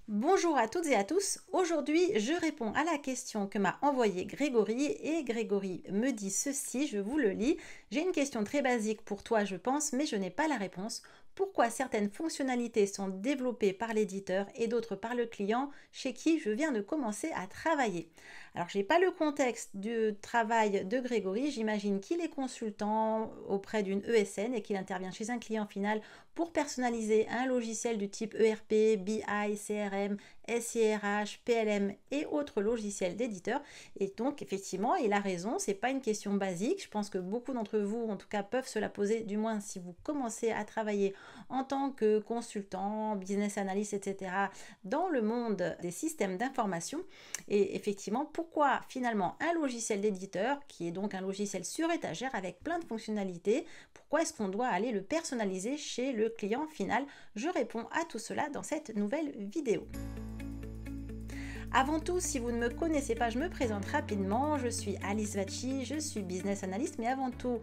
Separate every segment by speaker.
Speaker 1: Bonjour à toutes et à tous. Aujourd'hui, je réponds à la question que m'a envoyée Grégory et Grégory me dit ceci, je vous le lis. J'ai une question très basique pour toi, je pense, mais je n'ai pas la réponse. Pourquoi certaines fonctionnalités sont développées par l'éditeur et d'autres par le client chez qui je viens de commencer à travailler? Alors, je n'ai pas le contexte du travail de Grégory. J'imagine qu'il est consultant auprès d'une ESN et qu'il intervient chez un client final pour personnaliser un logiciel du type ERP, BI, CRM, SIRH, PLM et autres logiciels d'éditeur. Et donc, effectivement, il a raison, c'est pas une question basique. Je pense que beaucoup d'entre vous, en tout cas, peuvent se la poser, du moins si vous commencez à travailler en tant que consultant, business analyst, etc., dans le monde des systèmes d'information. Et effectivement, pourquoi finalement un logiciel d'éditeur, qui est donc un logiciel sur étagère avec plein de fonctionnalités, pourquoi est-ce qu'on doit aller le personnaliser chez le client final? Je réponds à tout cela dans cette nouvelle vidéo. Avant tout, si vous ne me connaissez pas, je me présente rapidement. Je suis Alice Vacchi, je suis business analyst, mais avant tout,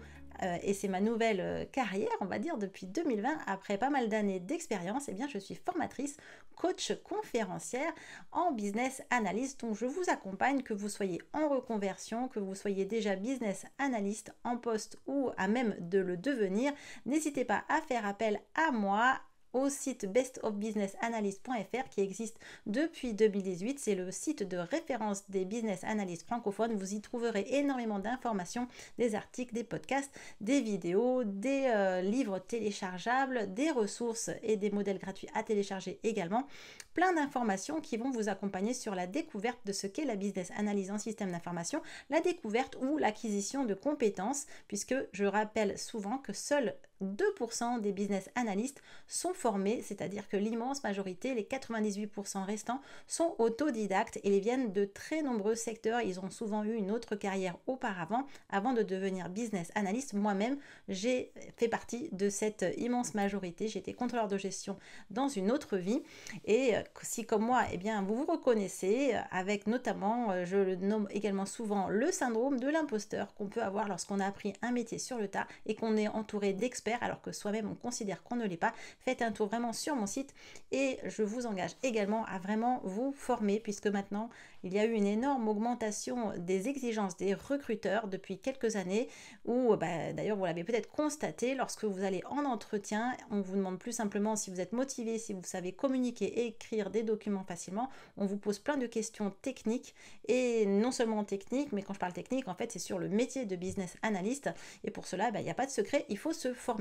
Speaker 1: et c'est ma nouvelle carrière, on va dire, depuis 2020, après pas mal d'années d'expérience, eh bien, je suis formatrice, coach conférencière en business analyst. Donc, je vous accompagne, que vous soyez en reconversion, que vous soyez déjà business analyst en poste ou à même de le devenir. N'hésitez pas à faire appel à moi au site bestofbusinessanalyst.fr qui existe depuis 2018. C'est le site de référence des business analysts francophones. Vous y trouverez énormément d'informations, des articles, des podcasts, des vidéos, des livres téléchargeables, des ressources et des modèles gratuits à télécharger également. Plein d'informations qui vont vous accompagner sur la découverte de ce qu'est la business analyse en système d'information, la découverte ou l'acquisition de compétences, puisque je rappelle souvent que seuls 2% des business analystes sont formés, c'est-à-dire que l'immense majorité, les 98% restants, sont autodidactes et ils viennent de très nombreux secteurs. Ils ont souvent eu une autre carrière auparavant, avant de devenir business analyst. Moi-même, j'ai fait partie de cette immense majorité. J'étais contrôleur de gestion dans une autre vie. Et si comme moi, eh bien, vous vous reconnaissez avec notamment, je le nomme également souvent, le syndrome de l'imposteur qu'on peut avoir lorsqu'on a appris un métier sur le tas et qu'on est entouré d'experts alors que soi-même on considère qu'on ne l'est pas. Faites un tour vraiment sur mon site et je vous engage également à vraiment vous former, puisque maintenant il y a eu une énorme augmentation des exigences des recruteurs depuis quelques années où d'ailleurs vous l'avez peut-être constaté, lorsque vous allez en entretien, on vous demande plus simplement si vous êtes motivé, si vous savez communiquer et écrire des documents facilement. On vous pose plein de questions techniques, et non seulement techniques, mais quand je parle technique, en fait c'est sur le métier de business analyst, et pour cela il n'y a pas de secret, il faut se former.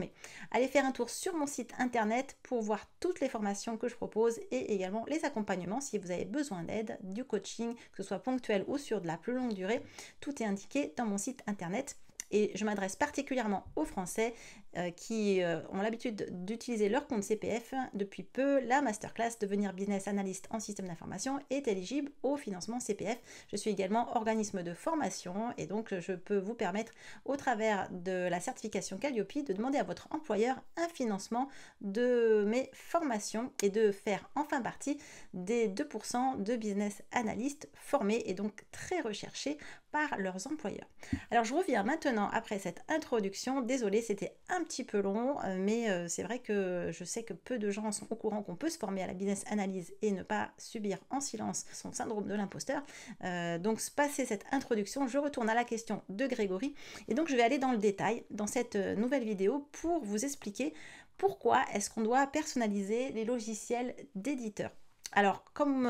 Speaker 1: Allez faire un tour sur mon site internet pour voir toutes les formations que je propose et également les accompagnements si vous avez besoin d'aide, du coaching, que ce soit ponctuel ou sur de la plus longue durée. Tout est indiqué dans mon site internet. Et je m'adresse particulièrement aux Français qui ont l'habitude d'utiliser leur compte CPF. Depuis peu, la masterclass Devenir business analyst en système d'information est éligible au financement CPF. Je suis également organisme de formation et donc je peux vous permettre, au travers de la certification Calliope, de demander à votre employeur un financement de mes formations et de faire enfin partie des 2% de business analystes formés et donc très recherchés par leurs employeurs. Alors je reviens maintenant après cette introduction. Désolée, c'était un petit peu long, mais c'est vrai que je sais que peu de gens sont au courant qu'on peut se former à la business analyse et ne pas subir en silence son syndrome de l'imposteur. Donc passé cette introduction, je retourne à la question de Grégory et donc je vais aller dans le détail dans cette nouvelle vidéo pour vous expliquer pourquoi est-ce qu'on doit personnaliser les logiciels d'éditeurs. Alors, comme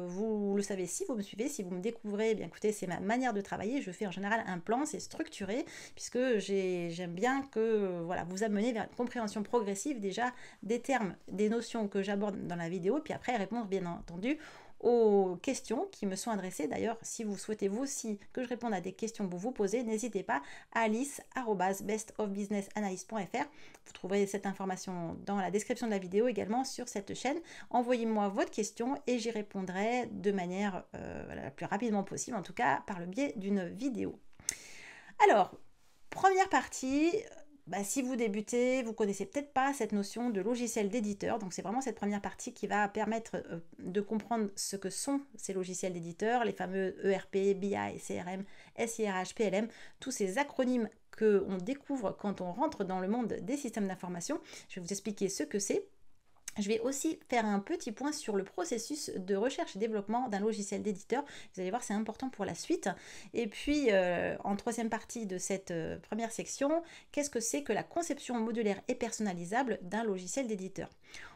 Speaker 1: vous le savez, si vous me suivez, si vous me découvrez, eh bien écoutez, c'est ma manière de travailler. Je fais en général un plan, c'est structuré, puisque j'aime bien que voilà, vous amener vers une compréhension progressive déjà des termes, des notions que j'aborde dans la vidéo, puis après répondre bien entendu aux questions qui me sont adressées. D'ailleurs, si vous souhaitez vous aussi que je réponde à des questions que vous vous posez, n'hésitez pas, alice@bestofbusinessanalyst.fr. Vous trouverez cette information dans la description de la vidéo, également sur cette chaîne. Envoyez-moi votre question et j'y répondrai de manière la plus rapidement possible, en tout cas par le biais d'une vidéo. Alors, première partie, si vous débutez, vous connaissez peut-être pas cette notion de logiciel d'éditeur, donc c'est vraiment cette première partie qui va permettre de comprendre ce que sont ces logiciels d'éditeur, les fameux ERP, BI, CRM, SIRH, PLM, tous ces acronymes qu'on découvre quand on rentre dans le monde des systèmes d'information. Je vais vous expliquer ce que c'est. Je vais aussi faire un petit point sur le processus de recherche et développement d'un logiciel d'éditeur. Vous allez voir, c'est important pour la suite. Et puis, en troisième partie de cette première section, qu'est-ce que c'est que la conception modulaire et personnalisable d'un logiciel d'éditeur?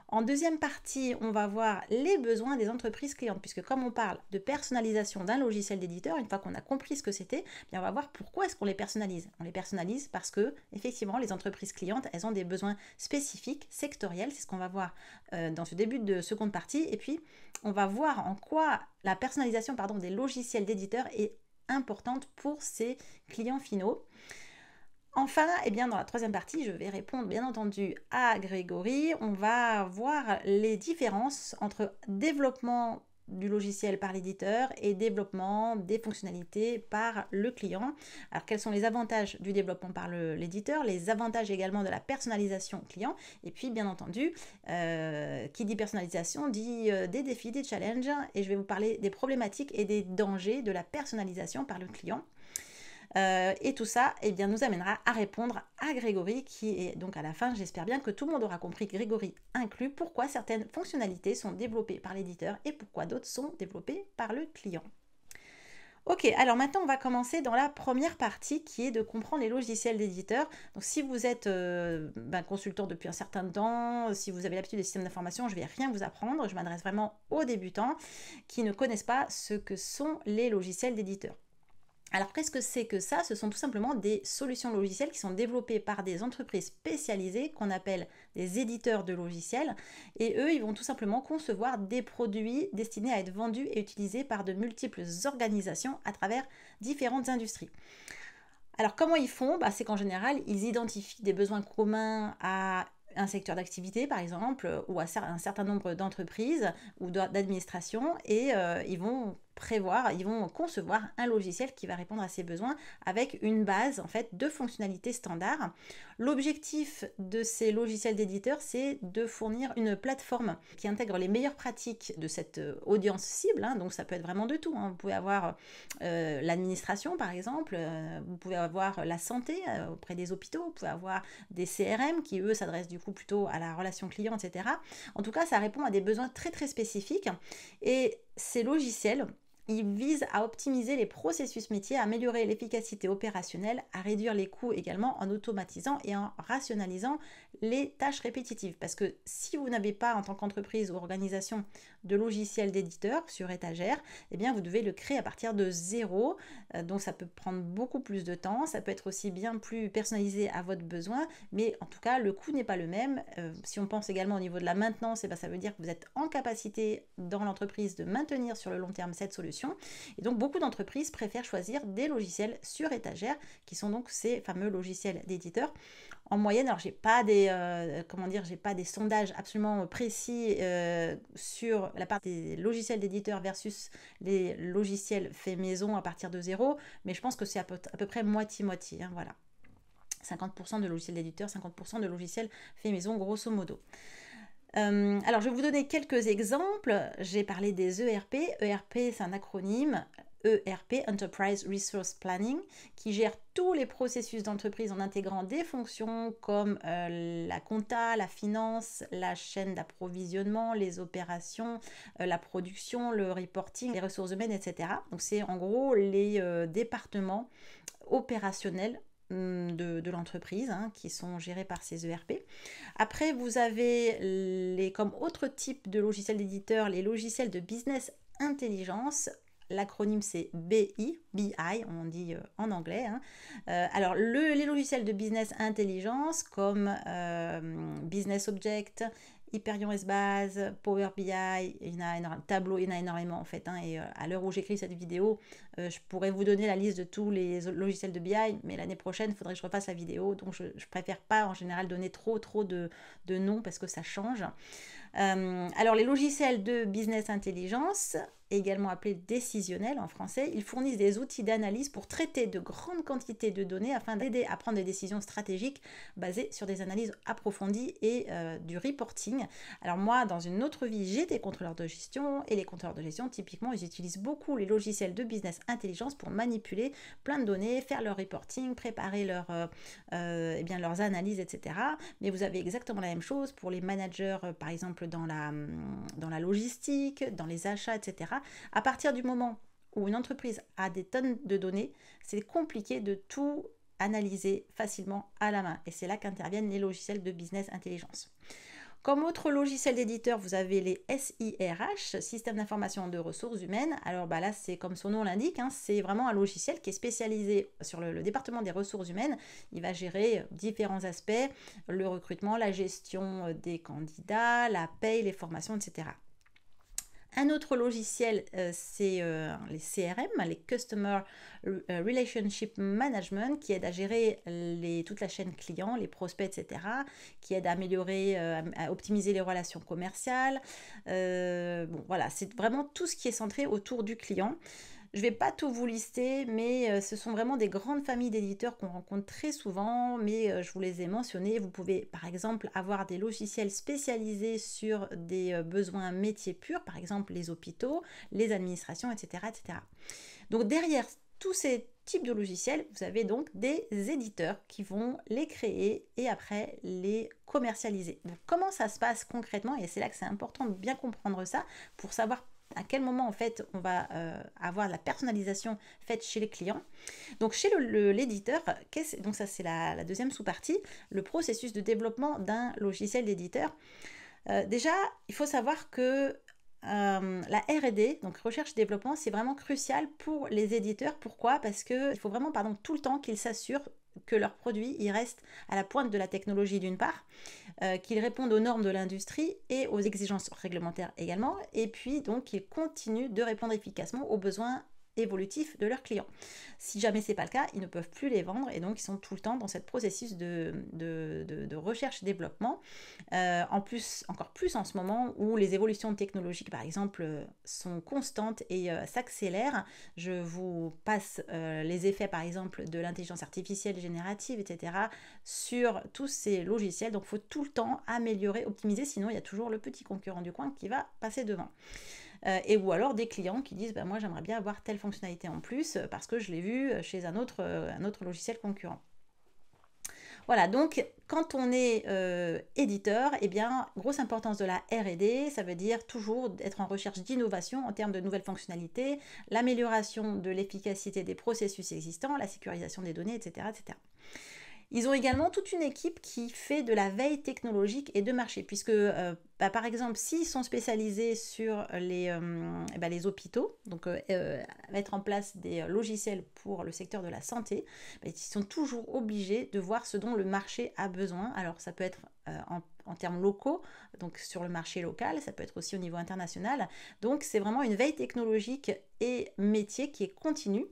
Speaker 1: En deuxième partie, on va voir les besoins des entreprises clientes, puisque comme on parle de personnalisation d'un logiciel d'éditeur, une fois qu'on a compris ce que c'était, bien on va voir pourquoi est-ce qu'on les personnalise. On les personnalise parce que, effectivement, les entreprises clientes, elles ont des besoins spécifiques, sectoriels, c'est ce qu'on va voir dans ce début de seconde partie. Et puis, on va voir en quoi la personnalisation des logiciels d'éditeurs est importante pour ces clients finaux. Enfin, dans la troisième partie, je vais répondre bien entendu à Grégory. On va voir les différences entre développement du logiciel par l'éditeur et développement des fonctionnalités par le client. Alors, quels sont les avantages du développement par l'éditeur, les avantages également de la personnalisation client, et puis bien entendu, qui dit personnalisation dit des défis, des challenges, et je vais vous parler des problématiques et des dangers de la personnalisation par le client. Et tout ça nous amènera à répondre à Grégory qui est donc à la fin, j'espère bien que tout le monde aura compris, Grégory inclus, pourquoi certaines fonctionnalités sont développées par l'éditeur et pourquoi d'autres sont développées par le client. Ok, alors maintenant on va commencer dans la première partie qui est de comprendre les logiciels d'éditeur. Donc si vous êtes consultant depuis un certain temps, si vous avez l'habitude des systèmes d'information, je ne vais rien vous apprendre, je m'adresse vraiment aux débutants qui ne connaissent pas ce que sont les logiciels d'éditeur. Alors, qu'est-ce que c'est que ça? Ce sont tout simplement des solutions logicielles qui sont développées par des entreprises spécialisées qu'on appelle des éditeurs de logiciels. Et eux, ils vont tout simplement concevoir des produits destinés à être vendus et utilisés par de multiples organisations à travers différentes industries. Alors, comment ils font? C'est qu'en général, ils identifient des besoins communs à un secteur d'activité par exemple, ou à un certain nombre d'entreprises ou d'administrations, et ils vont concevoir un logiciel qui va répondre à ces besoins avec une base en fait de fonctionnalités standards. L'objectif de ces logiciels d'éditeurs, c'est de fournir une plateforme qui intègre les meilleures pratiques de cette audience cible, donc ça peut être vraiment de tout, Vous pouvez avoir l'administration par exemple, vous pouvez avoir la santé auprès des hôpitaux, vous pouvez avoir des CRM qui eux s'adressent du coup plutôt à la relation client, etc. En tout cas, ça répond à des besoins très très spécifiques, et ces logiciels, ils visent à optimiser les processus métiers, à améliorer l'efficacité opérationnelle, à réduire les coûts également en automatisant et en rationalisant les tâches répétitives. Parce que si vous n'avez pas en tant qu'entreprise ou organisation de logiciel d'éditeur sur étagère, vous devez le créer à partir de zéro. Donc ça peut prendre beaucoup plus de temps, ça peut être aussi bien plus personnalisé à votre besoin, mais en tout cas le coût n'est pas le même. Si on pense également au niveau de la maintenance, ça veut dire que vous êtes en capacité dans l'entreprise de maintenir sur le long terme cette solution. Et donc beaucoup d'entreprises préfèrent choisir des logiciels sur étagère qui sont donc ces fameux logiciels d'éditeurs. En moyenne, alors j'ai pas des sondages absolument précis sur la part des logiciels d'éditeurs versus les logiciels faits maison à partir de zéro, mais je pense que c'est à peu près moitié-moitié, voilà. 50% de logiciels d'éditeurs, 50% de logiciels faits maison, grosso modo. Alors, je vais vous donner quelques exemples. J'ai parlé des ERP. ERP, c'est un acronyme. ERP, Enterprise Resource Planning, qui gère tous les processus d'entreprise en intégrant des fonctions comme la compta, la finance, la chaîne d'approvisionnement, les opérations, la production, le reporting, les ressources humaines, etc. Donc, c'est en gros les départements opérationnels de l'entreprise qui sont gérés par ces ERP. Après, vous avez comme autre type de logiciels d'éditeur, les logiciels de business intelligence. L'acronyme c'est BI, on dit en anglais. Alors les logiciels de business intelligence comme Business Object, Hyperion S-Base, Power BI, Tableau, il y en a énormément en fait. Et à l'heure où j'écris cette vidéo, je pourrais vous donner la liste de tous les logiciels de BI, mais l'année prochaine, il faudrait que je refasse la vidéo. Donc je préfère pas en général donner trop de noms parce que ça change. Alors les logiciels de business intelligence, également appelés décisionnels en français, ils fournissent des outils d'analyse pour traiter de grandes quantités de données afin d'aider à prendre des décisions stratégiques basées sur des analyses approfondies et du reporting. Alors moi, dans une autre vie, j'étais contrôleur de gestion, et les contrôleurs de gestion, typiquement, ils utilisent beaucoup les logiciels de business intelligence pour manipuler plein de données, faire leur reporting, préparer leurs analyses, etc. Mais vous avez exactement la même chose pour les managers, par exemple, exemple dans la logistique, dans les achats, etc. À partir du moment où une entreprise a des tonnes de données, c'est compliqué de tout analyser facilement à la main. Et c'est là qu'interviennent les logiciels de business intelligence. Comme autre logiciel d'éditeur, vous avez les SIRH, Système d'information de ressources humaines. Alors là, c'est comme son nom l'indique, c'est vraiment un logiciel qui est spécialisé sur le département des ressources humaines. Il va gérer différents aspects, le recrutement, la gestion des candidats, la paye, les formations, etc. Un autre logiciel, c'est les CRM, les Customer Relationship Management, qui aide à gérer toute la chaîne client, les prospects, etc., qui aide à améliorer, à optimiser les relations commerciales. Voilà, c'est vraiment tout ce qui est centré autour du client. Je ne vais pas tout vous lister, mais ce sont vraiment des grandes familles d'éditeurs qu'on rencontre très souvent, mais je vous les ai mentionnés. Vous pouvez par exemple avoir des logiciels spécialisés sur des besoins métiers purs, par exemple les hôpitaux, les administrations, etc., etc. Donc derrière tous ces types de logiciels, vous avez donc des éditeurs qui vont les créer et après les commercialiser. Donc comment ça se passe concrètement? Et c'est là que c'est important de bien comprendre ça pour savoir à quel moment en fait on va avoir la personnalisation faite chez les clients. Donc chez l'éditeur, donc ça c'est la deuxième sous-partie, le processus de développement d'un logiciel d'éditeur. Déjà, il faut savoir que la R&D, donc recherche et développement, c'est vraiment crucial pour les éditeurs. Pourquoi? Parce qu'il faut vraiment tout le temps qu'ils s'assurent que leurs produits restent à la pointe de la technologie d'une part, qu'ils répondent aux normes de l'industrie et aux exigences réglementaires également, et puis donc qu'ils continuent de répondre efficacement aux besoins évolutifs de leurs clients. Si jamais c'est pas le cas, ils ne peuvent plus les vendre et donc ils sont tout le temps dans cette processus de recherche et développement. Encore plus en ce moment où les évolutions technologiques par exemple sont constantes et s'accélèrent. Je vous passe les effets par exemple de l'intelligence artificielle générative, etc. sur tous ces logiciels. Donc il faut tout le temps améliorer, optimiser, sinon il y a toujours le petit concurrent du coin qui va passer devant. Ou alors des clients qui disent moi j'aimerais bien avoir telle fonctionnalité en plus parce que je l'ai vu chez un autre logiciel concurrent. Voilà, donc quand on est éditeur, grosse importance de la R&D, ça veut dire toujours être en recherche d'innovation en termes de nouvelles fonctionnalités, l'amélioration de l'efficacité des processus existants, la sécurisation des données, etc., etc. Ils ont également toute une équipe qui fait de la veille technologique et de marché, puisque par exemple, s'ils sont spécialisés sur les hôpitaux, donc mettre en place des logiciels pour le secteur de la santé, ils sont toujours obligés de voir ce dont le marché a besoin. Alors ça peut être en termes locaux, donc sur le marché local, ça peut être aussi au niveau international. Donc c'est vraiment une veille technologique et métier qui est continue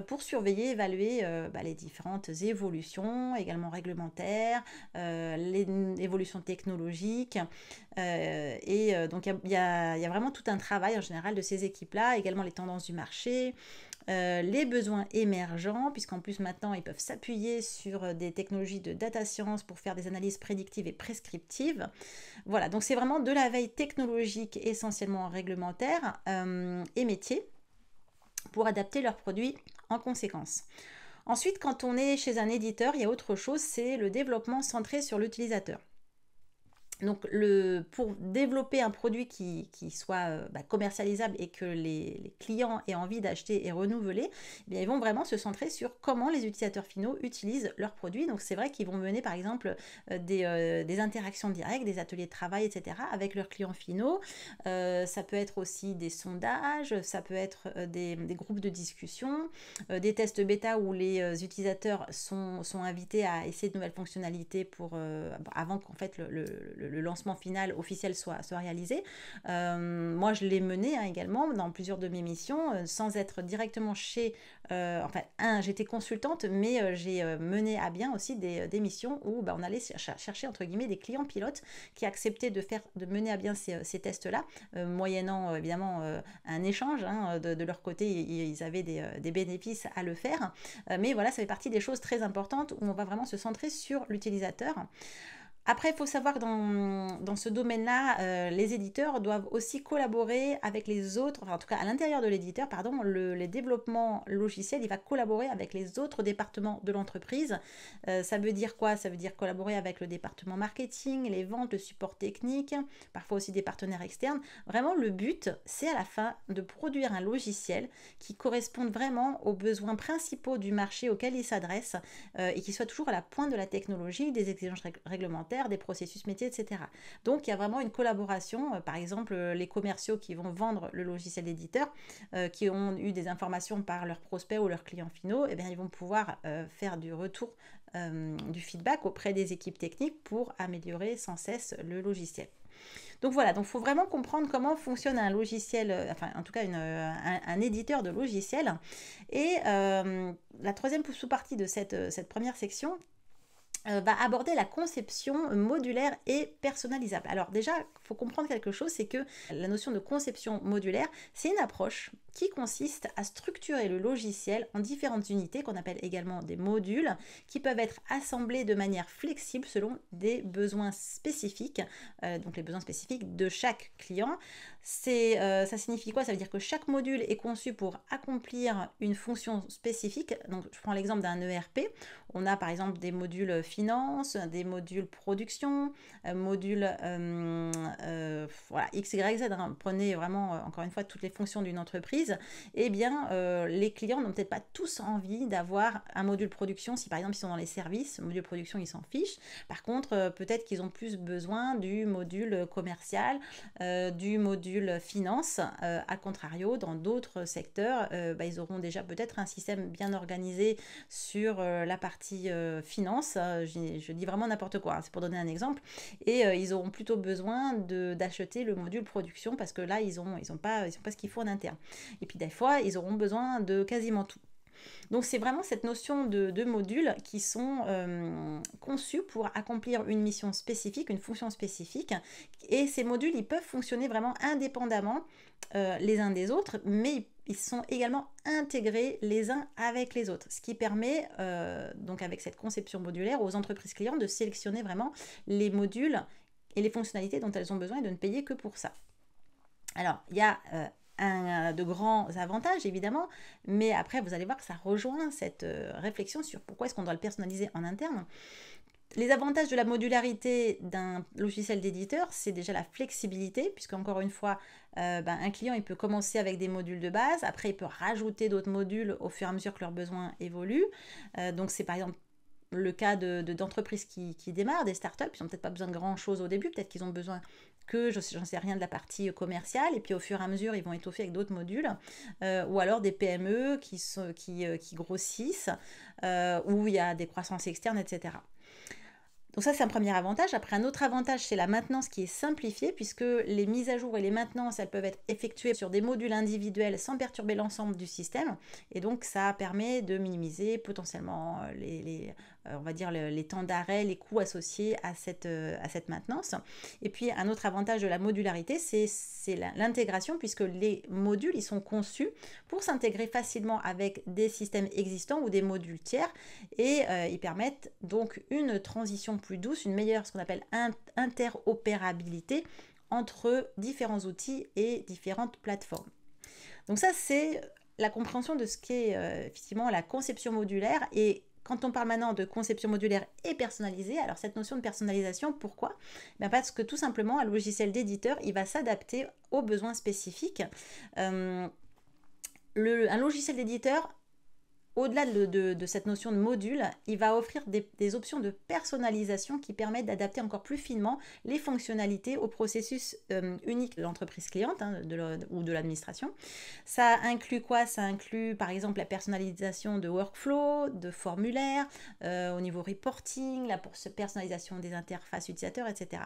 Speaker 1: pour surveiller, évaluer les différentes évolutions, également réglementaires, les évolutions technologiques. Donc il y a vraiment tout un travail en général de ces équipes-là, également les tendances du marché, les besoins émergents, puisqu'en plus maintenant ils peuvent s'appuyer sur des technologies de data science pour faire des analyses prédictives et prescriptives. Voilà, donc c'est vraiment de la veille technologique essentiellement réglementaire et métier pour adapter leurs produits en conséquence. Ensuite, quand on est chez un éditeur, il y a autre chose, c'est le développement centré sur l'utilisateur. Donc pour développer un produit qui soit commercialisable et que les clients aient envie d'acheter et renouveler, ils vont vraiment se centrer sur comment les utilisateurs finaux utilisent leurs produits. Donc c'est vrai qu'ils vont mener par exemple des interactions directes, des ateliers de travail, etc. avec leurs clients finaux. Ça peut être aussi des sondages, ça peut être des groupes de discussion, des tests bêta où les utilisateurs sont invités à essayer de nouvelles fonctionnalités avant qu'en fait le lancement final officiel soit réalisé. Moi, je l'ai mené également dans plusieurs de mes missions, sans être directement chez... j'étais consultante, mais j'ai mené à bien aussi des missions où on allait chercher, entre guillemets, des clients pilotes qui acceptaient de mener à bien ces tests-là, moyennant évidemment un échange. De leur côté, ils avaient des bénéfices à le faire. Mais voilà, ça fait partie des choses très importantes où on va vraiment se centrer sur l'utilisateur. Après, il faut savoir que dans ce domaine-là, les éditeurs doivent aussi collaborer avec les autres, enfin, en tout cas à l'intérieur de l'éditeur, pardon, les développements logiciels, il va collaborer avec les autres départements de l'entreprise. Ça veut dire quoi? Ça veut dire collaborer avec le département marketing, les ventes, le support technique, parfois aussi des partenaires externes. Vraiment, le but, c'est à la fin de produire un logiciel qui corresponde vraiment aux besoins principaux du marché auquel il s'adresse et qui soit toujours à la pointe de la technologie, des exigences réglementaires, des processus métiers, etc. Donc il y a vraiment une collaboration, par exemple les commerciaux qui vont vendre le logiciel d'éditeur, qui ont eu des informations par leurs prospects ou leurs clients finaux, eh bien, ils vont pouvoir faire du retour, du feedback auprès des équipes techniques pour améliorer sans cesse le logiciel. Donc voilà, donc il faut vraiment comprendre comment fonctionne un logiciel, enfin en tout cas un éditeur de logiciel. Et la troisième sous-partie de cette première section va aborder la conception modulaire et personnalisable. Alors déjà, il faut comprendre quelque chose, c'est que la notion de conception modulaire, c'est une approche qui consiste à structurer le logiciel en différentes unités qu'on appelle également des modules qui peuvent être assemblés de manière flexible selon des besoins spécifiques, donc les besoins spécifiques de chaque client. Ça signifie quoi? Ça veut dire que chaque module est conçu pour accomplir une fonction spécifique. Donc je prends l'exemple d'un ERP. On a par exemple des modules finance, des modules production, modules voilà, X, Y, Z. Hein. Prenez vraiment, encore une fois, toutes les fonctions d'une entreprise. Eh bien, les clients n'ont peut-être pas tous envie d'avoir un module production. Si par exemple, ils sont dans les services, le module production, ils s'en fichent. Par contre, peut-être qu'ils ont plus besoin du module commercial, du module finance. A contrario, dans d'autres secteurs, ils auront déjà peut-être un système bien organisé sur la partie finance. Je dis vraiment n'importe quoi, hein, c'est pour donner un exemple. Et ils auront plutôt besoin d'acheter le module production parce que là, ils ont pas ce qu'il faut en interne. Et puis des fois, ils auront besoin de quasiment tout. Donc c'est vraiment cette notion de modules qui sont conçus pour accomplir une mission spécifique, une fonction spécifique. Et ces modules, ils peuvent fonctionner vraiment indépendamment les uns des autres, mais ils sont également intégrés les uns avec les autres, ce qui permet, donc avec cette conception modulaire, aux entreprises clients de sélectionner vraiment les modules et les fonctionnalités dont elles ont besoin et de ne payer que pour ça. Alors, il y a de grands avantages évidemment, mais après vous allez voir que ça rejoint cette réflexion sur pourquoi est-ce qu'on doit le personnaliser en interne. Les avantages de la modularité d'un logiciel d'éditeur, c'est déjà la flexibilité, puisque encore une fois, un client il peut commencer avec des modules de base, après il peut rajouter d'autres modules au fur et à mesure que leurs besoins évoluent. Donc c'est par exemple le cas d'entreprises qui démarrent, des startups, ils n'ont peut-être pas besoin de grand-chose au début, peut-être qu'ils ont besoin que, j'en sais rien, de la partie commerciale, et puis au fur et à mesure, ils vont étoffer avec d'autres modules, ou alors des PME qui grossissent, où il y a des croissances externes, etc. Donc ça, c'est un premier avantage. Après, un autre avantage, c'est la maintenance qui est simplifiée, puisque les mises à jour et les maintenances, elles peuvent être effectuées sur des modules individuels sans perturber l'ensemble du système. Et donc, ça permet de minimiser potentiellement on va dire les temps d'arrêt, les coûts associés à cette maintenance. Et puis, un autre avantage de la modularité, c'est l'intégration, puisque les modules, ils sont conçus pour s'intégrer facilement avec des systèmes existants ou des modules tiers. Et ils permettent donc une transition plus douce, une meilleure, ce qu'on appelle interopérabilité entre différents outils et différentes plateformes. Donc ça, c'est la compréhension de ce qu'est effectivement la conception modulaire. Et quand on parle maintenant de conception modulaire et personnalisée, alors cette notion de personnalisation, pourquoi? Parce que tout simplement, un logiciel d'éditeur, il va s'adapter aux besoins spécifiques. Un logiciel d'éditeur, au-delà de cette notion de module, il va offrir des options de personnalisation qui permettent d'adapter encore plus finement les fonctionnalités au processus unique de l'entreprise cliente ou de l'administration. Ça inclut quoi? Ça inclut par exemple la personnalisation de workflow, de formulaires, au niveau reporting, la personnalisation des interfaces utilisateurs, etc.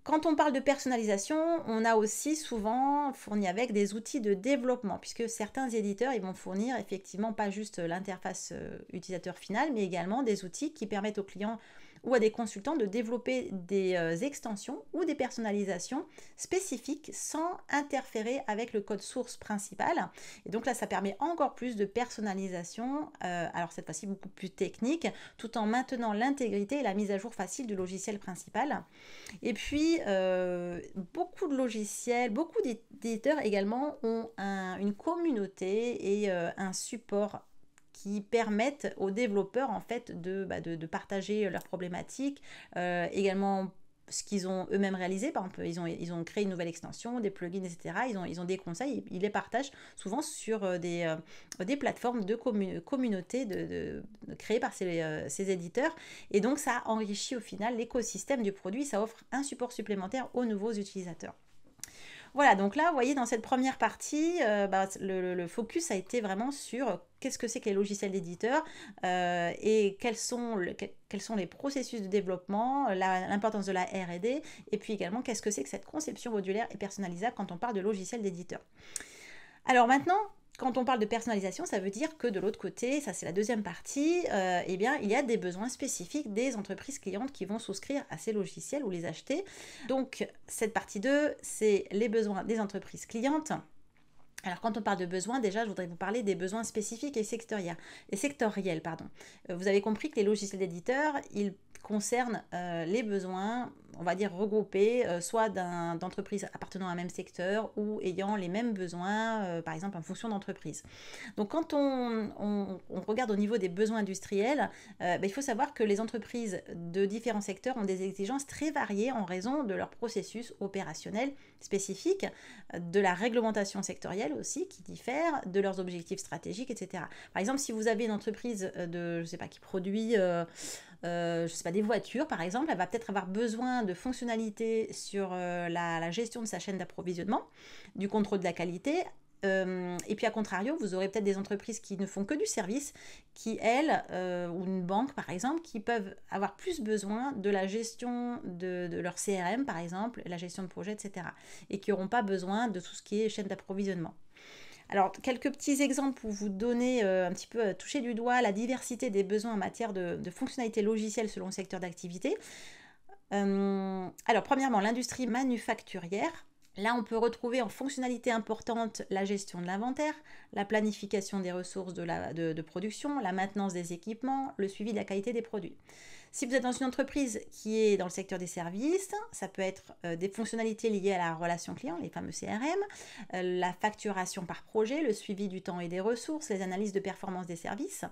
Speaker 1: Quand on parle de personnalisation, on a aussi souvent fourni avec des outils de développement, puisque certains éditeurs ils vont fournir effectivement pas juste l'interface utilisateur final, mais également des outils qui permettent aux clients ou à des consultants de développer des extensions ou des personnalisations spécifiques sans interférer avec le code source principal. Et donc là, ça permet encore plus de personnalisation, alors cette fois-ci beaucoup plus technique, tout en maintenant l'intégrité et la mise à jour facile du logiciel principal. Et puis, beaucoup de logiciels, beaucoup d'éditeurs également ont une communauté et un support qui permettent aux développeurs en fait de partager leurs problématiques, également ce qu'ils ont eux-mêmes réalisé. Par exemple, ils ont créé une nouvelle extension, des plugins, etc. Ils ont des conseils, ils les partagent souvent sur des plateformes de communauté créées par ces éditeurs. Et donc, ça enrichit au final l'écosystème du produit, ça offre un support supplémentaire aux nouveaux utilisateurs. Voilà, donc là, vous voyez, dans cette première partie, le focus a été vraiment sur qu'est-ce que c'est que les logiciels d'éditeurs et quels sont les processus de développement, l'importance de la R&D, et puis également qu'est-ce que c'est que cette conception modulaire et personnalisable quand on parle de logiciels d'éditeurs. Alors maintenant, quand on parle de personnalisation, ça veut dire que de l'autre côté, ça c'est la deuxième partie, eh bien, il y a des besoins spécifiques des entreprises clientes qui vont souscrire à ces logiciels ou les acheter. Donc cette partie 2, c'est les besoins des entreprises clientes. Alors quand on parle de besoins, déjà je voudrais vous parler des besoins spécifiques et sectoriels. Vous avez compris que les logiciels d'éditeurs, ils concernent les besoins, on va dire regroupés, soit d'entreprises appartenant à un même secteur ou ayant les mêmes besoins, par exemple en fonction d'entreprise. Donc quand on regarde au niveau des besoins industriels, il faut savoir que les entreprises de différents secteurs ont des exigences très variées en raison de leur processus opérationnel spécifique, de la réglementation sectorielle aussi qui diffère, de leurs objectifs stratégiques, etc. Par exemple, si vous avez une entreprise qui produit des voitures, par exemple, elle va peut-être avoir besoin de fonctionnalités sur la gestion de sa chaîne d'approvisionnement, du contrôle de la qualité. Et puis à contrario, vous aurez peut-être des entreprises qui ne font que du service, qui elles, ou une banque par exemple, qui peuvent avoir plus besoin de la gestion de leur CRM par exemple, la gestion de projet, etc. Et qui n'auront pas besoin de tout ce qui est chaîne d'approvisionnement. Alors, quelques petits exemples pour vous donner un petit peu toucher du doigt la diversité des besoins en matière de fonctionnalités logicielles selon le secteur d'activité. Alors, premièrement, l'industrie manufacturière. Là, on peut retrouver en fonctionnalité importante la gestion de l'inventaire, la planification des ressources de production, la maintenance des équipements, le suivi de la qualité des produits. Si vous êtes dans une entreprise qui est dans le secteur des services, ça peut être des fonctionnalités liées à la relation client, les fameux CRM, la facturation par projet, le suivi du temps et des ressources, les analyses de performance des services.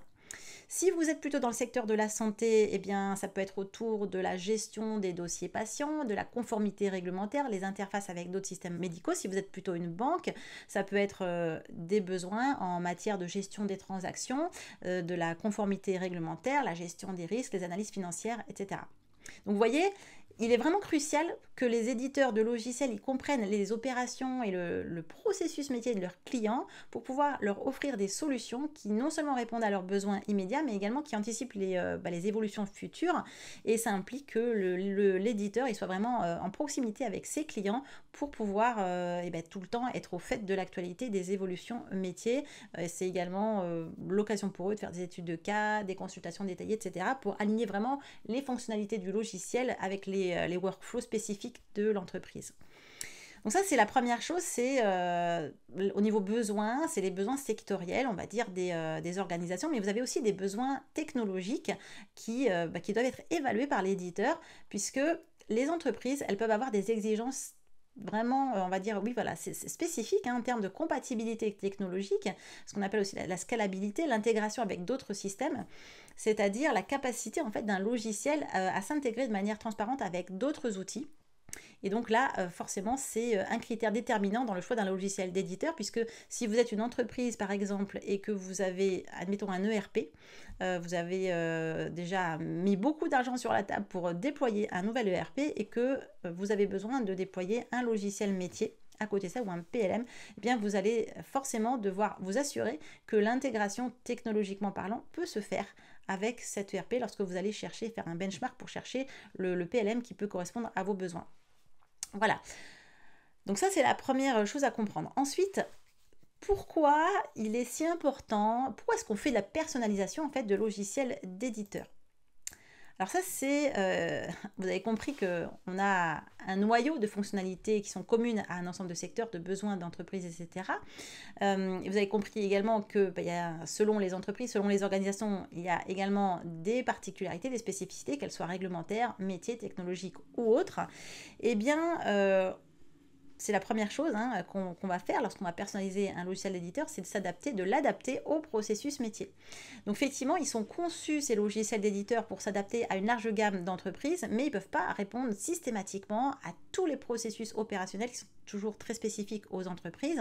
Speaker 1: Si vous êtes plutôt dans le secteur de la santé, eh bien, ça peut être autour de la gestion des dossiers patients, de la conformité réglementaire, les interfaces avec d'autres systèmes médicaux. Si vous êtes plutôt une banque, ça peut être des besoins en matière de gestion des transactions, de la conformité réglementaire, la gestion des risques, les analyses financières, etc. Donc vous voyez, il est vraiment crucial que les éditeurs de logiciels ils comprennent les opérations et le processus métier de leurs clients pour pouvoir leur offrir des solutions qui non seulement répondent à leurs besoins immédiats, mais également qui anticipent les évolutions futures. Et ça implique que l'éditeur il soit vraiment en proximité avec ses clients pour pouvoir tout le temps être au fait de l'actualité des évolutions métiers. C'est également l'occasion pour eux de faire des études de cas, des consultations détaillées, etc. pour aligner vraiment les fonctionnalités du logiciel avec les workflows spécifiques de l'entreprise. Donc ça, c'est la première chose, c'est au niveau besoins, c'est les besoins sectoriels, on va dire, des organisations, mais vous avez aussi des besoins technologiques qui doivent être évalués par l'éditeur, puisque les entreprises, elles peuvent avoir des exigences vraiment, on va dire, c'est spécifique en termes de compatibilité technologique, ce qu'on appelle aussi la scalabilité, l'intégration avec d'autres systèmes, c'est-à-dire la capacité en fait d'un logiciel à s'intégrer de manière transparente avec d'autres outils. Et donc là, forcément, c'est un critère déterminant dans le choix d'un logiciel d'éditeur, puisque si vous êtes une entreprise, par exemple, et que vous avez, admettons, un ERP, vous avez déjà mis beaucoup d'argent sur la table pour déployer un nouvel ERP et que vous avez besoin de déployer un logiciel métier à côté de ça ou un PLM, eh bien vous allez forcément devoir vous assurer que l'intégration technologiquement parlant peut se faire avec cet ERP lorsque vous allez faire un benchmark pour chercher le PLM qui peut correspondre à vos besoins. Voilà, donc ça c'est la première chose à comprendre. Ensuite, pourquoi il est si important, pourquoi est-ce qu'on fait de la personnalisation en fait de logiciels d'éditeurs ? Alors ça, c'est, vous avez compris qu'on a un noyau de fonctionnalités qui sont communes à un ensemble de secteurs, de besoins d'entreprises, etc. Et vous avez compris également que il y a, selon les entreprises, selon les organisations, il y a également des particularités, des spécificités, qu'elles soient réglementaires, métiers, technologiques ou autres. Eh bien, c'est la première chose qu'on va faire lorsqu'on va personnaliser un logiciel d'éditeur, c'est de s'adapter, de l'adapter au processus métier. Donc effectivement, ils sont conçus, ces logiciels d'éditeur, pour s'adapter à une large gamme d'entreprises, mais ils ne peuvent pas répondre systématiquement à tous les processus opérationnels qui sont toujours très spécifiques aux entreprises,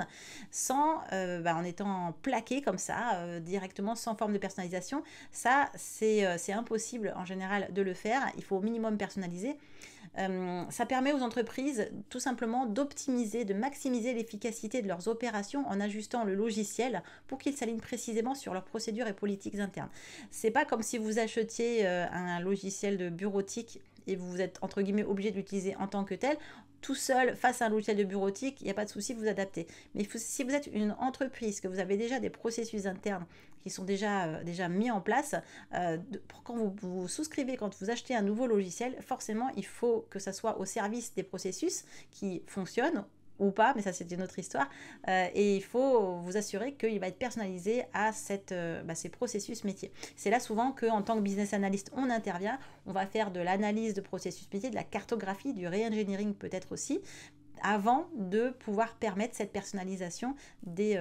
Speaker 1: sans, en étant plaqués comme ça, directement, sans forme de personnalisation. Ça, c'est impossible en général de le faire. Il faut au minimum personnaliser. Ça permet aux entreprises tout simplement d'optimiser, de maximiser l'efficacité de leurs opérations en ajustant le logiciel pour qu'il s'aligne précisément sur leurs procédures et politiques internes. C'est pas comme si vous achetiez un logiciel de bureautique et vous êtes entre guillemets obligé de l'utiliser en tant que tel. Tout seul, face à un logiciel de bureautique, il n'y a pas de souci, vous adaptez. Mais si vous êtes une entreprise, que vous avez déjà des processus internes qui sont déjà mis en place, quand vous souscrivez, quand vous achetez un nouveau logiciel, forcément, il faut que ça soit au service des processus qui fonctionnent ou pas, mais ça c'est une autre histoire, et il faut vous assurer qu'il va être personnalisé à ces processus métiers. C'est là souvent qu'en tant que business analyst, on intervient, on va faire de l'analyse de processus métiers, de la cartographie, du re-engineering peut-être aussi, avant de pouvoir permettre cette personnalisation des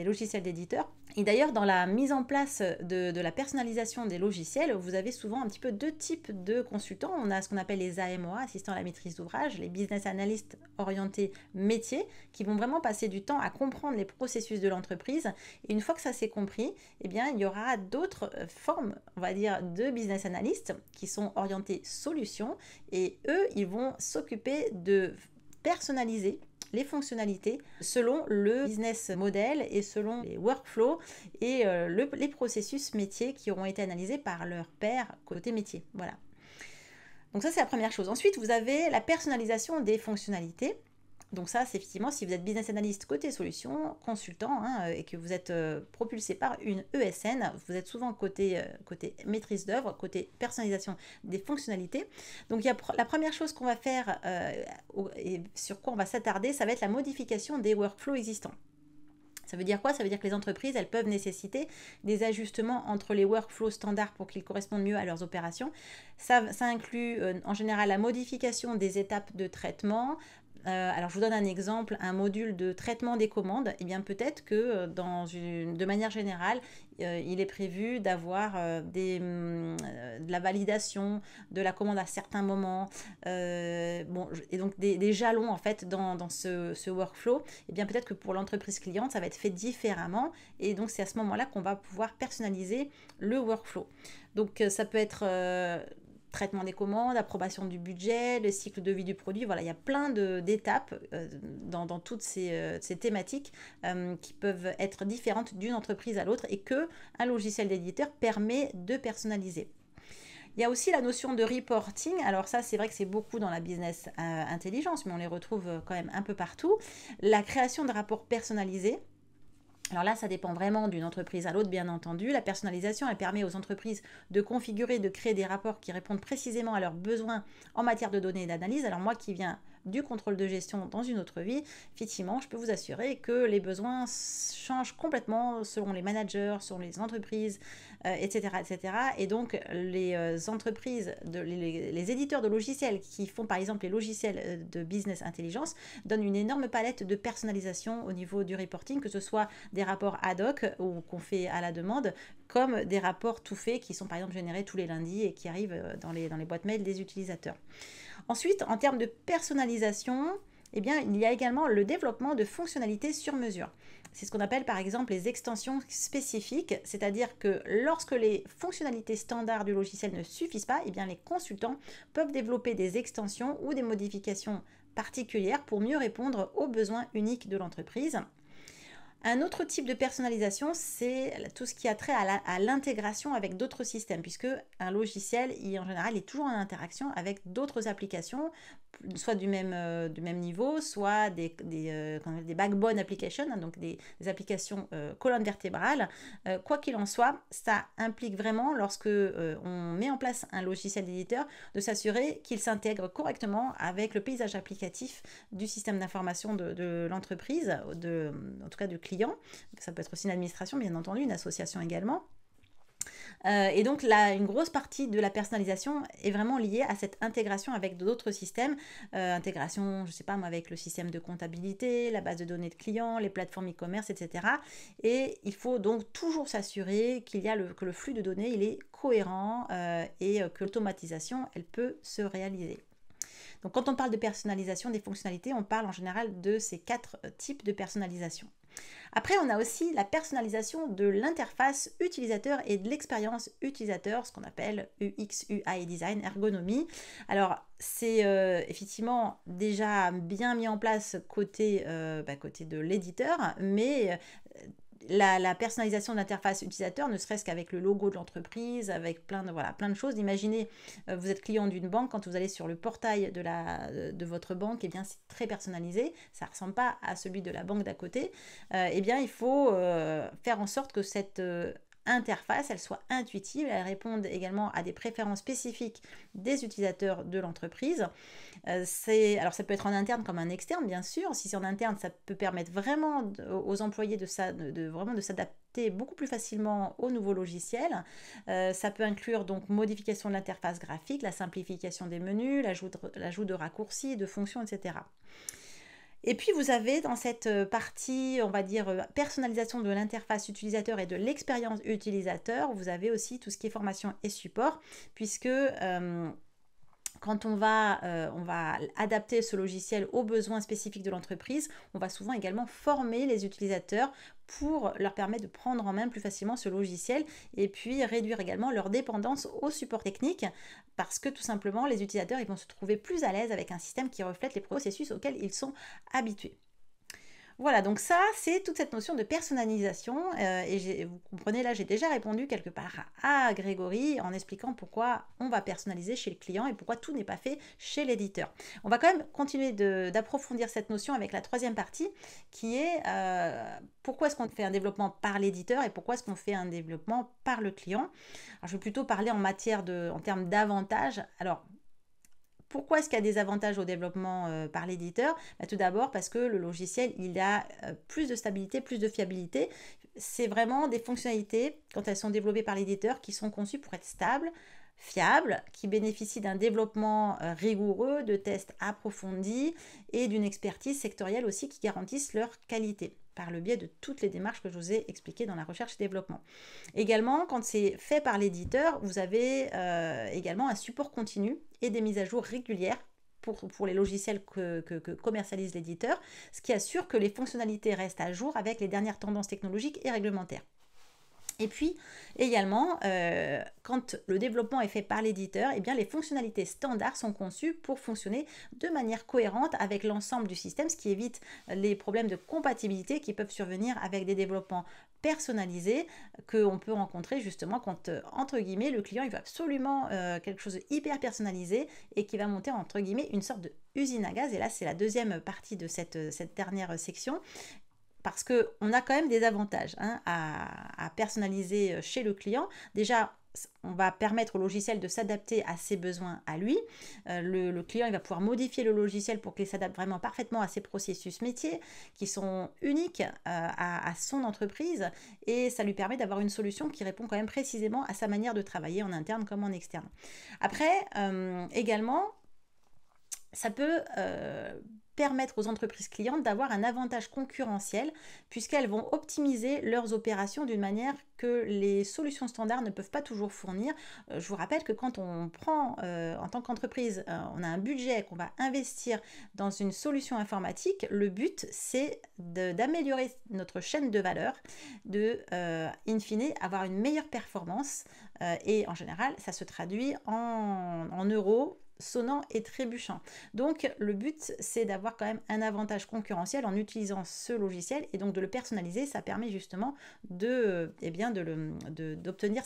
Speaker 1: logiciels d'éditeurs. Et d'ailleurs, dans la mise en place de la personnalisation des logiciels, vous avez souvent un petit peu deux types de consultants. On a ce qu'on appelle les AMOA, assistants à la maîtrise d'ouvrage, les business analysts orientés métiers, qui vont vraiment passer du temps à comprendre les processus de l'entreprise. Et une fois que ça s'est compris, eh bien, il y aura d'autres formes, on va dire, de business analysts qui sont orientés solutions. Et eux, ils vont s'occuper de personnaliser les fonctionnalités selon le business model et selon les workflows et les processus métiers qui auront été analysés par leur pair côté métier. Voilà. Donc ça, c'est la première chose. Ensuite, vous avez la personnalisation des fonctionnalités. Donc ça, c'est effectivement si vous êtes business analyst côté solution, consultant, et que vous êtes propulsé par une ESN, vous êtes souvent côté maîtrise d'œuvre, côté personnalisation des fonctionnalités. Donc il y a la première chose qu'on va faire et sur quoi on va s'attarder, ça va être la modification des workflows existants. Ça veut dire quoi? Ça veut dire que les entreprises, elles peuvent nécessiter des ajustements entre les workflows standards pour qu'ils correspondent mieux à leurs opérations. Ça inclut en général la modification des étapes de traitement. Alors, je vous donne un exemple, un module de traitement des commandes. Eh bien, peut-être que de manière générale, il est prévu d'avoir de la validation de la commande à certains moments. Et donc, des jalons, en fait, dans ce workflow. Eh bien, peut-être que pour l'entreprise cliente, ça va être fait différemment. Et donc, c'est à ce moment-là qu'on va pouvoir personnaliser le workflow. Donc, ça peut être traitement des commandes, approbation du budget, le cycle de vie du produit. Voilà, il y a plein d'étapes dans toutes ces thématiques qui peuvent être différentes d'une entreprise à l'autre et qu'un logiciel d'éditeur permet de personnaliser. Il y a aussi la notion de reporting. Alors ça, c'est vrai que c'est beaucoup dans la business intelligence, mais on les retrouve quand même un peu partout. La création de rapports personnalisés. Alors là, ça dépend vraiment d'une entreprise à l'autre, bien entendu. La personnalisation, elle permet aux entreprises de configurer, de créer des rapports qui répondent précisément à leurs besoins en matière de données et d'analyse. Alors moi qui viens du contrôle de gestion dans une autre vie, effectivement, je peux vous assurer que les besoins changent complètement selon les managers, selon les entreprises, etc., etc. Et donc, les entreprises, les éditeurs de logiciels qui font par exemple les logiciels de business intelligence donnent une énorme palette de personnalisation au niveau du reporting, que ce soit des rapports ad hoc ou qu'on fait à la demande, comme des rapports tout faits qui sont par exemple générés tous les lundis et qui arrivent dans les boîtes mail des utilisateurs. Ensuite, en termes de personnalisation, eh bien, il y a également le développement de fonctionnalités sur mesure. C'est ce qu'on appelle par exemple les extensions spécifiques, c'est-à-dire que lorsque les fonctionnalités standards du logiciel ne suffisent pas, eh bien, les consultants peuvent développer des extensions ou des modifications particulières pour mieux répondre aux besoins uniques de l'entreprise. Un autre type de personnalisation, c'est tout ce qui a trait à l'intégration avec d'autres systèmes, puisque un logiciel, en général, est toujours en interaction avec d'autres applications, soit du même niveau, soit des backbone applications, hein, donc des applications colonne vertébrale. Quoi qu'il en soit, ça implique vraiment, lorsque on met en place un logiciel d'éditeur, de s'assurer qu'il s'intègre correctement avec le paysage applicatif du système d'information de l'entreprise, en tout cas du client. Ça peut être aussi une administration, bien entendu, une association également. Et donc là, une grosse partie de la personnalisation est vraiment liée à cette intégration avec d'autres systèmes. Intégration, je ne sais pas moi, avec le système de comptabilité, la base de données de clients, les plateformes e-commerce, etc. Et il faut donc toujours s'assurer que le flux de données il est cohérent et que l'automatisation, elle peut se réaliser. Donc quand on parle de personnalisation des fonctionnalités, on parle en général de ces 4 types de personnalisation. Après, on a aussi la personnalisation de l'interface utilisateur et de l'expérience utilisateur, ce qu'on appelle UX, UI design, ergonomie. Alors, c'est effectivement déjà bien mis en place côté de l'éditeur, mais la personnalisation de l'interface utilisateur, ne serait-ce qu'avec le logo de l'entreprise, avec plein de choses. Imaginez, vous êtes client d'une banque, quand vous allez sur le portail de votre banque, eh bien c'est très personnalisé, ça ne ressemble pas à celui de la banque d'à côté. Eh bien il faut faire en sorte que cette interface, elle soit intuitive, elle réponde également à des préférences spécifiques des utilisateurs de l'entreprise. Alors ça peut être en interne comme en externe, bien sûr. Si c'est en interne, ça peut permettre vraiment aux employés vraiment de s'adapter beaucoup plus facilement au nouveau logiciel. Ça peut inclure donc modification de l'interface graphique, la simplification des menus, l'ajout de raccourcis, de fonctions, etc. Et puis vous avez dans cette partie, on va dire, personnalisation de l'interface utilisateur et de l'expérience utilisateur, vous avez aussi tout ce qui est formation et support, puisque quand on va adapter ce logiciel aux besoins spécifiques de l'entreprise, on va souvent également former les utilisateurs pour leur permettre de prendre en main plus facilement ce logiciel et puis réduire également leur dépendance au support technique, parce que tout simplement les utilisateurs ils vont se trouver plus à l'aise avec un système qui reflète les processus auxquels ils sont habitués. Voilà, donc ça, c'est toute cette notion de personnalisation. Vous comprenez, là, j'ai déjà répondu quelque part à Grégory en expliquant pourquoi on va personnaliser chez le client et pourquoi tout n'est pas fait chez l'éditeur. On va quand même continuer d'approfondir cette notion avec la troisième partie qui est pourquoi est-ce qu'on fait un développement par l'éditeur et pourquoi est-ce qu'on fait un développement par le client. Alors, je vais plutôt parler en termes d'avantages. Alors, pourquoi est-ce qu'il y a des avantages au développement par l'éditeur? Tout d'abord parce que le logiciel, il a plus de stabilité, plus de fiabilité. C'est vraiment des fonctionnalités, quand elles sont développées par l'éditeur, qui sont conçues pour être stables, fiables, qui bénéficient d'un développement rigoureux, de tests approfondis et d'une expertise sectorielle aussi qui garantissent leur qualité, par le biais de toutes les démarches que je vous ai expliquées dans la recherche et développement. Également, quand c'est fait par l'éditeur, vous avez également un support continu et des mises à jour régulières pour les logiciels que commercialise l'éditeur, ce qui assure que les fonctionnalités restent à jour avec les dernières tendances technologiques et réglementaires. Et puis également, quand le développement est fait par l'éditeur, eh bien les fonctionnalités standards sont conçues pour fonctionner de manière cohérente avec l'ensemble du système, ce qui évite les problèmes de compatibilité qui peuvent survenir avec des développements personnalisés qu'on peut rencontrer justement quand, entre guillemets, le client il veut absolument quelque chose de hyper personnalisé et qui va monter, entre guillemets, une sorte de usine à gaz. Et là, c'est la deuxième partie de cette dernière section. Parce qu'on a quand même des avantages à personnaliser chez le client. Déjà, on va permettre au logiciel de s'adapter à ses besoins à lui. Le client il va pouvoir modifier le logiciel pour qu'il s'adapte vraiment parfaitement à ses processus métiers qui sont uniques à son entreprise. Et ça lui permet d'avoir une solution qui répond quand même précisément à sa manière de travailler en interne comme en externe. Après, également, ça peut permettre aux entreprises clientes d'avoir un avantage concurrentiel puisqu'elles vont optimiser leurs opérations d'une manière que les solutions standards ne peuvent pas toujours fournir. Je vous rappelle que quand on prend en tant qu'entreprise, on a un budget qu'on va investir dans une solution informatique, le but c'est d'améliorer notre chaîne de valeur, in fine avoir une meilleure performance et en général ça se traduit en euros sonnant et trébuchant. Donc le but, c'est d'avoir quand même un avantage concurrentiel en utilisant ce logiciel et donc de le personnaliser. Ça permet justement d'obtenir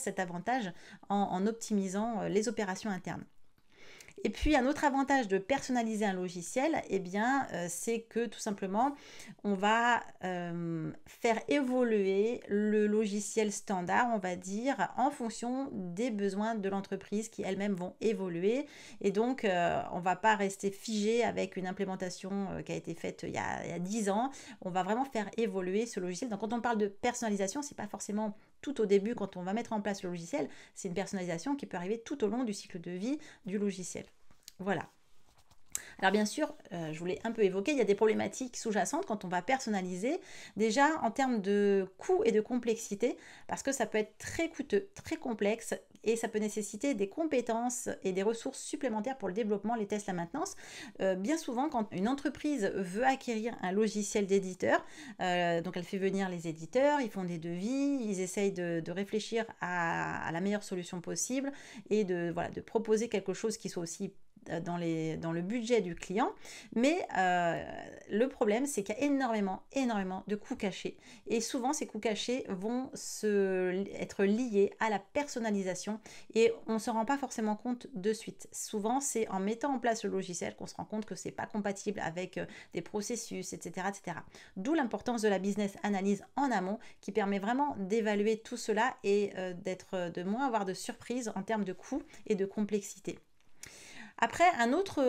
Speaker 1: cet avantage en optimisant les opérations internes. Et puis un autre avantage de personnaliser un logiciel, c'est que tout simplement, on va faire évoluer le logiciel standard, on va dire, en fonction des besoins de l'entreprise qui elles-mêmes vont évoluer. Et donc, on ne va pas rester figé avec une implémentation qui a été faite il y a 10 ans. On va vraiment faire évoluer ce logiciel. Donc, quand on parle de personnalisation, ce n'est pas forcément tout au début quand on va mettre en place le logiciel, c'est une personnalisation qui peut arriver tout au long du cycle de vie du logiciel. Voilà. Alors bien sûr, je voulais un peu évoquer, il y a des problématiques sous-jacentes quand on va personnaliser, déjà en termes de coût et de complexité, parce que ça peut être très coûteux, très complexe, et ça peut nécessiter des compétences et des ressources supplémentaires pour le développement, les tests, la maintenance. Bien souvent, quand une entreprise veut acquérir un logiciel d'éditeur, donc elle fait venir les éditeurs, ils font des devis, ils essayent de réfléchir à la meilleure solution possible et de proposer quelque chose qui soit aussi dans le budget du client, mais le problème c'est qu'il y a énormément de coûts cachés et souvent ces coûts cachés vont être liés à la personnalisation et on ne se rend pas forcément compte de suite. Souvent c'est en mettant en place le logiciel qu'on se rend compte que c'est pas compatible avec des processus, etc. D'où l'importance de la business analyse en amont qui permet vraiment d'évaluer tout cela et de moins avoir de surprises en termes de coûts et de complexité. Après, un autre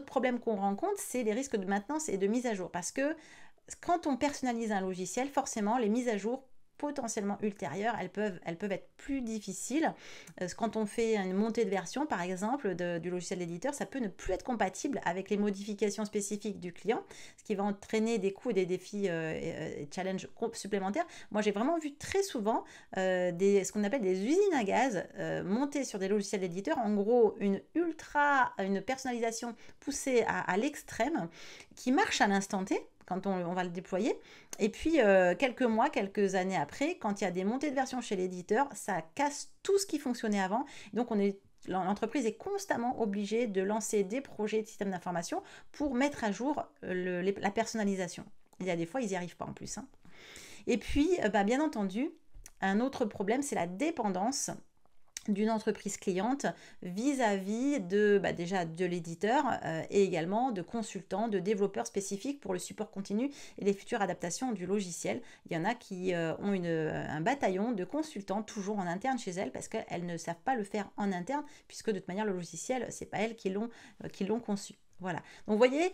Speaker 1: problème qu'on rencontre, c'est les risques de maintenance et de mise à jour. Parce que quand on personnalise un logiciel, forcément, les mises à jour potentiellement ultérieures, elles peuvent être plus difficiles. Quand on fait une montée de version, par exemple, du logiciel d'éditeur, ça peut ne plus être compatible avec les modifications spécifiques du client, ce qui va entraîner des coûts et des défis challenges supplémentaires. Moi, j'ai vraiment vu très souvent ce qu'on appelle des usines à gaz montées sur des logiciels d'éditeur. En gros, une personnalisation poussée à l'extrême qui marche à l'instant T, quand on va le déployer. Et puis, quelques années après, quand il y a des montées de version chez l'éditeur, ça casse tout ce qui fonctionnait avant. Donc, l'entreprise est constamment obligée de lancer des projets de système d'information pour mettre à jour la personnalisation. Il y a des fois, ils n'y arrivent pas en plus. Et puis, bien entendu, un autre problème, c'est la dépendance d'une entreprise cliente vis-à-vis déjà de l'éditeur et également de consultants, de développeurs spécifiques pour le support continu et les futures adaptations du logiciel. Il y en a qui ont un bataillon de consultants toujours en interne chez elles parce qu'elles ne savent pas le faire en interne puisque de toute manière le logiciel, c'est pas elles qui l'ont conçu. Voilà. Donc vous voyez,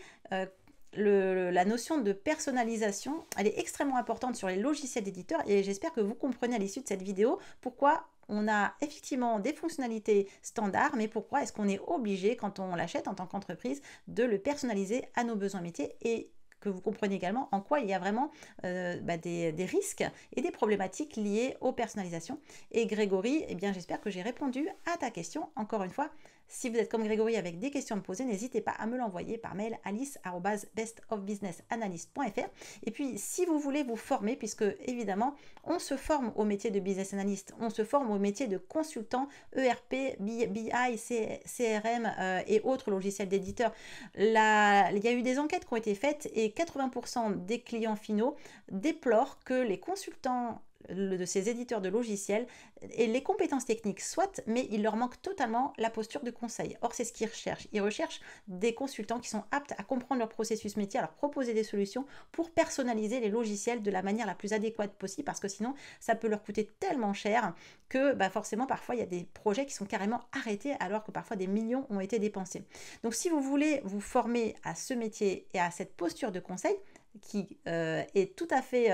Speaker 1: la notion de personnalisation, elle est extrêmement importante sur les logiciels d'éditeurs et j'espère que vous comprenez à l'issue de cette vidéo pourquoi on a effectivement des fonctionnalités standards, mais pourquoi est-ce qu'on est obligé, quand on l'achète en tant qu'entreprise, de le personnaliser à nos besoins métiers et que vous compreniez également en quoi il y a vraiment des risques et des problématiques liées aux personnalisations. Et Grégory, j'espère que j'ai répondu à ta question. Encore une fois, si vous êtes comme Grégory avec des questions à me poser, n'hésitez pas à me l'envoyer par mail alice@bestofbusinessanalyst.fr. Et puis, si vous voulez vous former, puisque évidemment, on se forme au métier de business analyst, on se forme au métier de consultant ERP, BI, CRM et autres logiciels d'éditeur. Il y a eu des enquêtes qui ont été faites et 80% des clients finaux déplorent que les consultants de ces éditeurs de logiciels et les compétences techniques soit, mais il leur manque totalement la posture de conseil. Or, c'est ce qu'ils recherchent. Ils recherchent des consultants qui sont aptes à comprendre leur processus métier, à leur proposer des solutions pour personnaliser les logiciels de la manière la plus adéquate possible, parce que sinon, ça peut leur coûter tellement cher que forcément, parfois, il y a des projets qui sont carrément arrêtés alors que parfois des millions ont été dépensés. Donc, si vous voulez vous former à ce métier et à cette posture de conseil, qui est tout à fait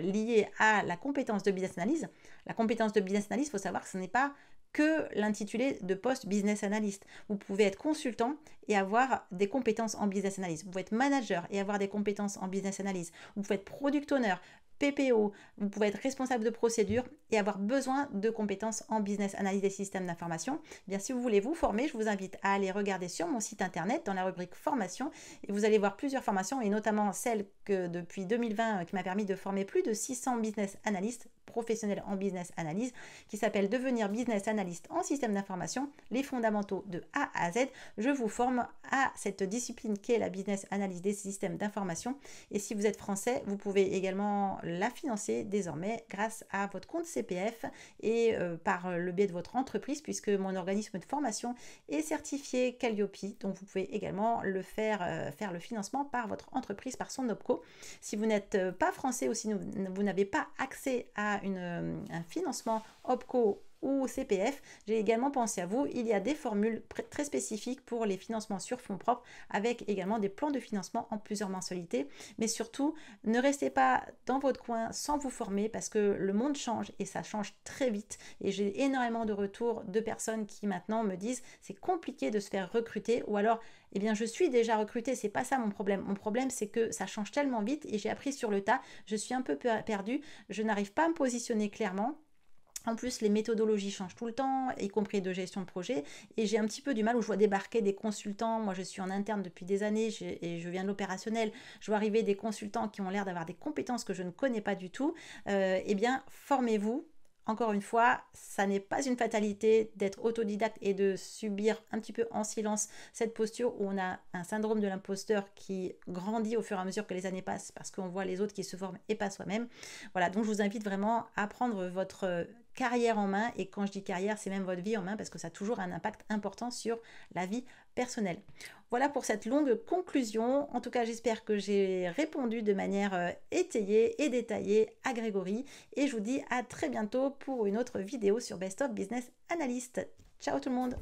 Speaker 1: liée à la compétence de business analyst. La compétence de business analyst, il faut savoir que ce n'est pas que l'intitulé de poste business analyst. Vous pouvez être consultant et avoir des compétences en business analyst. Vous pouvez être manager et avoir des compétences en business analyst. Vous pouvez être product owner, PPO, vous pouvez être responsable de procédure et avoir besoin de compétences en business analyse des systèmes d'information. Bien, si vous voulez vous former, je vous invite à aller regarder sur mon site internet dans la rubrique formation et vous allez voir plusieurs formations et notamment celle que depuis 2020 qui m'a permis de former plus de 600 business analystes professionnel en business analyse qui s'appelle Devenir business analyst en système d'information, les fondamentaux de A à Z. Je vous forme à cette discipline qu'est la business analyse des systèmes d'information. Et si vous êtes français, vous pouvez également la financer désormais grâce à votre compte CPF et par le biais de votre entreprise, puisque mon organisme de formation est certifié Calliope. Donc vous pouvez également le faire le financement par votre entreprise, par son OPCO. Si vous n'êtes pas français ou si vous n'avez pas accès à un financement OPCO ou CPF, j'ai également pensé à vous. Il y a des formules très spécifiques pour les financements sur fonds propres avec également des plans de financement en plusieurs mensualités. Mais surtout, ne restez pas dans votre coin sans vous former parce que le monde change et ça change très vite. Et j'ai énormément de retours de personnes qui maintenant me disent c'est compliqué de se faire recruter ou alors eh bien je suis déjà recrutée, c'est pas ça mon problème. Mon problème c'est que ça change tellement vite et j'ai appris sur le tas, je suis un peu perdue, je n'arrive pas à me positionner clairement. En plus, les méthodologies changent tout le temps, y compris de gestion de projet. Et j'ai un petit peu du mal où je vois débarquer des consultants. Moi, je suis en interne depuis des années et je viens de l'opérationnel. Je vois arriver des consultants qui ont l'air d'avoir des compétences que je ne connais pas du tout. Eh bien, formez-vous. Encore une fois, ça n'est pas une fatalité d'être autodidacte et de subir un petit peu en silence cette posture où on a un syndrome de l'imposteur qui grandit au fur et à mesure que les années passent parce qu'on voit les autres qui se forment et pas soi-même. Voilà, donc je vous invite vraiment à prendre votre carrière en main et quand je dis carrière, c'est même votre vie en main parce que ça a toujours un impact important sur la vie personnelle. Voilà pour cette longue conclusion. En tout cas, j'espère que j'ai répondu de manière étayée et détaillée à Grégory et je vous dis à très bientôt pour une autre vidéo sur Best of Business Analyst. Ciao tout le monde!